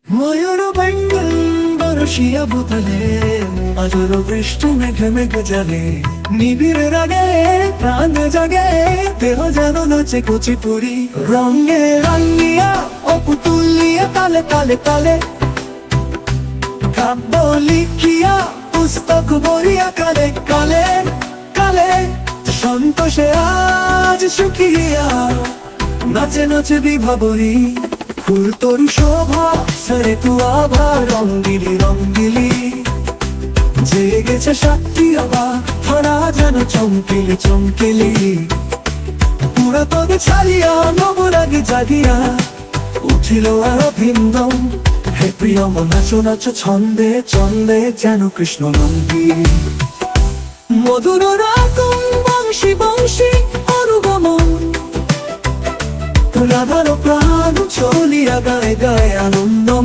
ময়ূর বেঙ্গল বরশিয়া ভূতলে আজর বৃষ্টি মেঘে মেঘে জাগে নিবিড় রাগে প্রাণ জাগে দেহ যেন নাচে কুচিপুরি রঙে রাঙিয়া ও পুতুলিয়া তালে তালে তালে কাব্য লিখিয়া পুস্তক বরিয়া কালে কালে কালে সন্তোষে আজ সুখিয়া নাচে নাচে বিভাবরী ফুল তরু শোভা সরে তু আভা রঙ্গিলি রঙ্গিলি জেগেছে সাক্ষী আবা ধরা যেন চমকিলি চমকিলি পুরাতন ছাড়িয়া নবরাগে জাগিয়া উঠিল আর ভিন্দম হে প্রিয় নাচো নাচো ছন্দে ছন্দে যেন কৃষ্ণ নন্দী মধুর রাগম বংশী বংশী অনুগমন রাধার প্রাণ চলিয়া গায়ে গায়ে আনন্দ